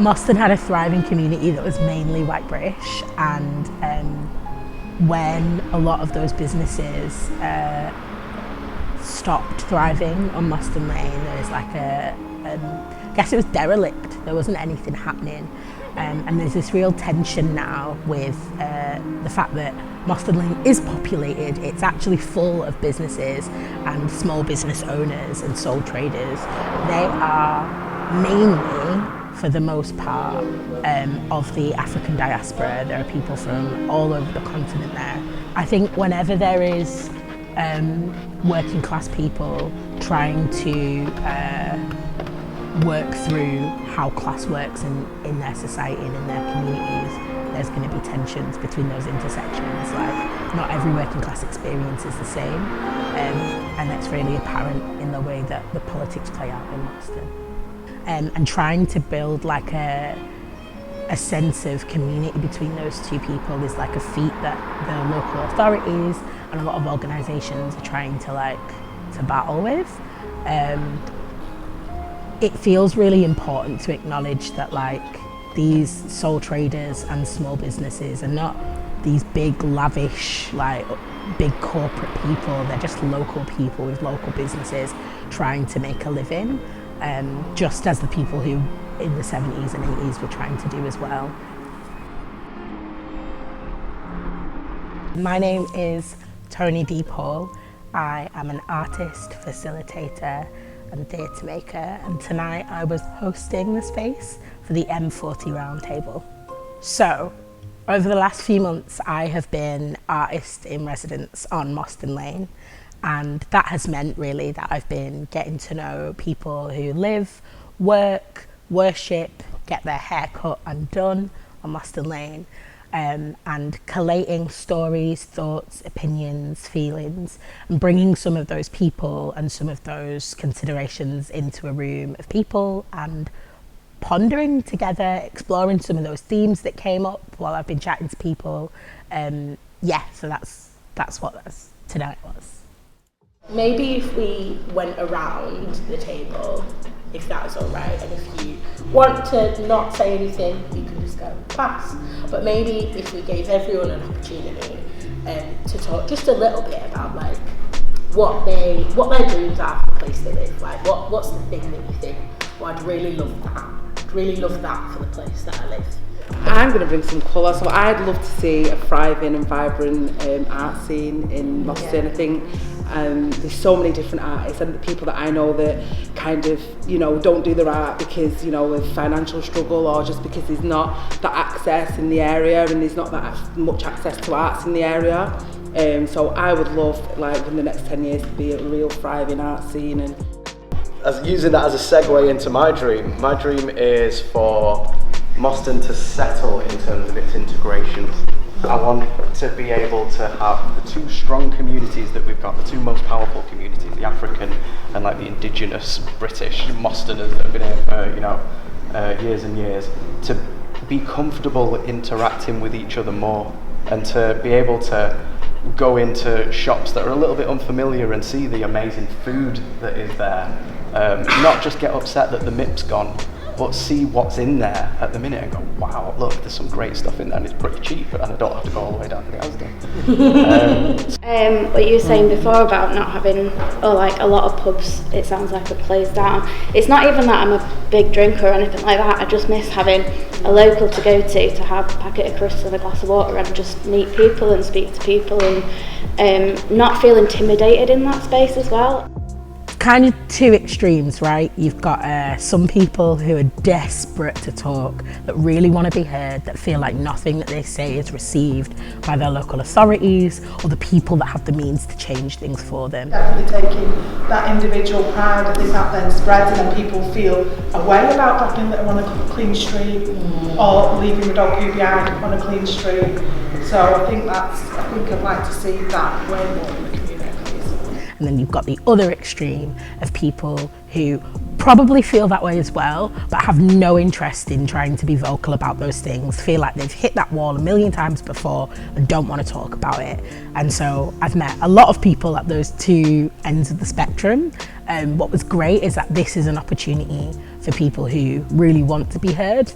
Moston had a thriving community that was mainly white British, and when a lot of those businesses stopped thriving on Moston Lane, there was like I guess it was derelict, there wasn't anything happening. And there's this real tension now with the fact that Moston Lane is populated, it's actually full of businesses and small business owners and sole traders. They are mainly, for the most part, of the African diaspora. There are people from all over the continent there. I think whenever there is working class people trying to work through how class works in their society and in their communities, there's going to be tensions between those intersections. Like, not every working class experience is the same, and that's really apparent in the way that the politics play out in Moston. And trying to build like a sense of community between those two people is like a feat that the local authorities and a lot of organisations are trying to battle with. It feels really important to acknowledge that like these sole traders and small businesses are not these big lavish like big corporate people. They're just local people with local businesses trying to make a living, just as the people who in the 70s and 80s were trying to do as well. My name is Toni-Dee Paul. I am an artist, facilitator and theatre maker, and tonight I was hosting the space for the M40 Roundtable. So, over the last few months I have been artist in residence on Moston Lane, and that has meant really that I've been getting to know people who live, work, worship, get their hair cut and done on Moston Lane, and collating stories, thoughts, opinions, feelings, and bringing some of those people and some of those considerations into a room of people and pondering together, exploring some of those themes that came up while I've been chatting to people. So that's what tonight was. Maybe if we went around the table, if that's all right, and if you want to not say anything, you can just go pass. But maybe if we gave everyone an opportunity to talk just a little bit about like what their dreams are for the place they live. Like what's the thing that you think, well, I'd really love that. I'd really love that for the place that I live. I'm going to bring some colour, so I'd love to see a thriving and vibrant art scene in Moston. I think there's so many different artists and the people that I know that kind of, don't do their art because, of financial struggle or just because there's not that access in the area and there's not that much access to arts in the area. So I would love, like, in the next 10 years to be a real thriving art scene. And as using that as a segue into my dream is for Moston to settle in terms of its integration. I want to be able to have the two strong communities that we've got, the two most powerful communities, the African and like the indigenous British Mostoners that have been here for years and years, to be comfortable interacting with each other more and to be able to go into shops that are a little bit unfamiliar and see the amazing food that is there. Not just get upset that the MIP's gone, but see what's in there at the minute and go, wow, look, there's some great stuff in there and it's pretty cheap and I don't have to go all the way down to the Asda. What you were saying before about not having, or like a lot of pubs, it sounds like it plays down. It's not even that I'm a big drinker or anything like that, I just miss having a local to go to have a packet of crisps and a glass of water and just meet people and speak to people and not feel intimidated in that space as well. Kind of two extremes, right? You've got some people who are desperate to talk, that really want to be heard, that feel like nothing that they say is received by their local authorities or the people that have the means to change things for them. Definitely taking that individual pride, I think that then spreads and then people feel a way about dropping litter on a clean street or leaving the dog poo behind on a clean street. So I think I'd like to see that way more in the community. And then you've got the other extreme of people who probably feel that way as well, but have no interest in trying to be vocal about those things, feel like they've hit that wall a million times before and don't want to talk about it. And so I've met a lot of people at those two ends of the spectrum. What was great is that this is an opportunity for for people who really want to be heard,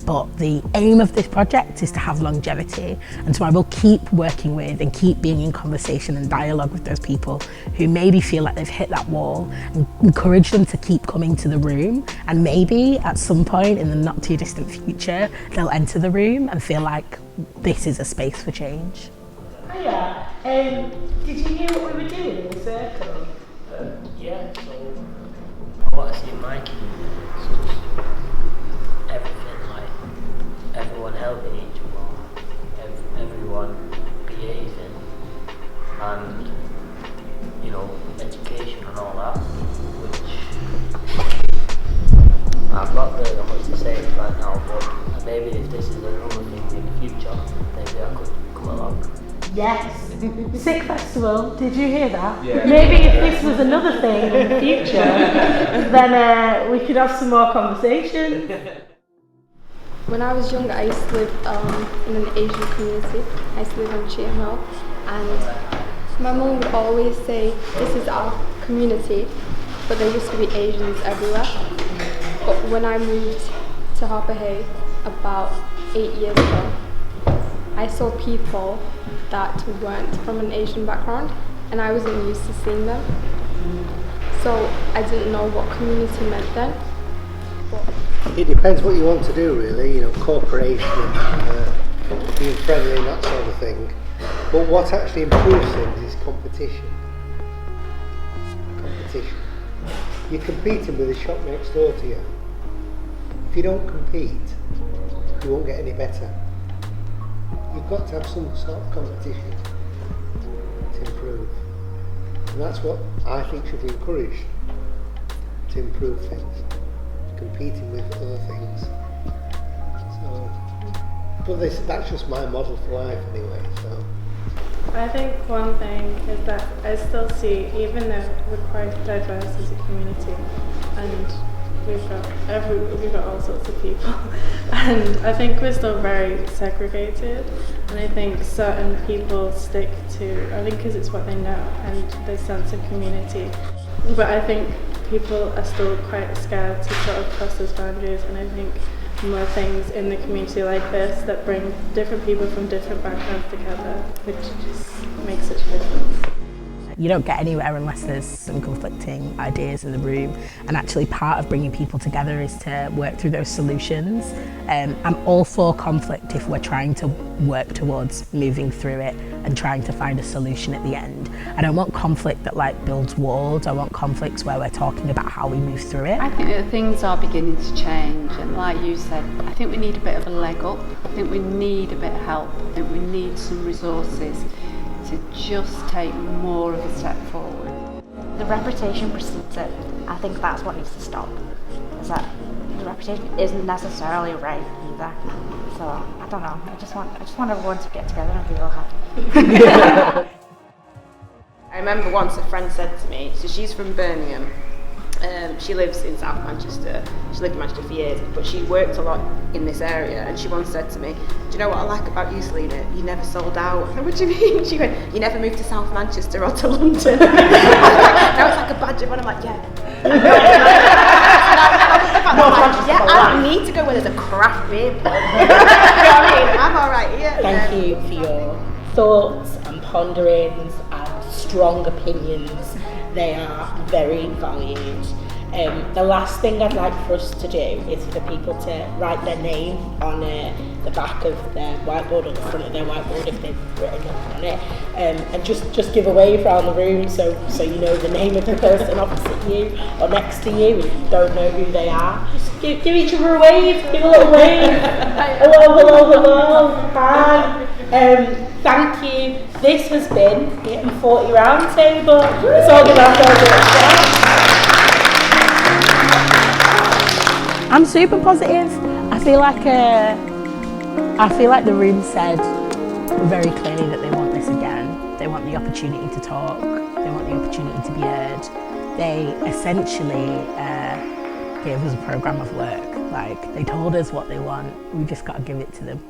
but the aim of this project is to have longevity, and so I will keep working with and keep being in conversation and dialogue with those people who maybe feel like they've hit that wall, and encourage them to keep coming to the room, and maybe at some point in the not too distant future they'll enter the room and feel like this is a space for change. Hiya, did you hear what we were doing in the circle? Yeah, so what I see in my community is just everything, like everyone helping each other, everyone behaving, and you know, education and all that, which I've not really got much to say right now, but maybe if this is another thing in the future, maybe I could come along. Yes. Sick Festival, did you hear that? Yeah. Maybe if this was another thing in the future, then we could have some more conversation. When I was younger, I used to live in an Asian community. I used to live on Cheetham Hill, and my mum would always say, this is our community, but there used to be Asians everywhere. But when I moved to Harper Hay about 8 years ago, I saw people that weren't from an Asian background, and I wasn't used to seeing them. So I didn't know what community meant then. It depends what you want to do, really, you know, cooperation, being friendly and that sort of thing. But what actually improves things is competition. You're competing with the shop next door to you. If you don't compete, you won't get any better. You've got to have some sort of competition to improve. And that's what I think should be encouraged, to improve things. Competing with other things. So, but that's just my model for life anyway. So, I think one thing is that I still see, even though we're quite diverse as a community, and we've got all sorts of people, and I think we're still very segregated. And I think certain people stick to, I think because it's what they know and the sense of community. But I think people are still quite scared to sort of cross those boundaries, and I think more things in the community like this that bring different people from different backgrounds together, which just makes such a difference. You don't get anywhere unless there's some conflicting ideas in the room, and actually part of bringing people together is to work through those solutions. I'm all for conflict if we're trying to work towards moving through it and trying to find a solution at the end. I don't want conflict that like builds walls. I want conflicts where we're talking about how we move through it. I think that things are beginning to change, and like you said, I think we need a bit of a leg up. I think we need a bit of help. I think we need some resources to just take more of a step forward. The reputation precedes it. I think that's what needs to stop. Is that the reputation isn't necessarily right either. So I don't know. I just want everyone to get together and be all happy. I remember once a friend said to me, so she's from Birmingham. She lives in South Manchester. She lived in Manchester for years, but she worked a lot in this area, and she once said to me, do you know what I like about you, Selena? You never sold out. I said, what do you mean? She went, you never moved to South Manchester or to London. Now it's like a badge of honor. I'm like, yeah. I don't need to go where there's a craft beer. You know what I mean? I'm alright here. Thank you for your thoughts and ponderings and strong opinions. They are very valued. The last thing I'd like for us to do is for people to write their name on the back of their whiteboard or the front of their whiteboard if they've written nothing on it, and just give a wave around the room so you know the name of the person opposite you or next to you if you don't know who they are. Just give each other a wave, give a little wave. Hello, hi. Thank you. This has been the M40 Roundtable. Let's all give ourselves a shout. I'm super positive. I feel like the room said very clearly that they want this again. They want the opportunity to talk. They want the opportunity to be heard. They essentially gave us a programme of work. Like, they told us what they want. We just got to give it to them.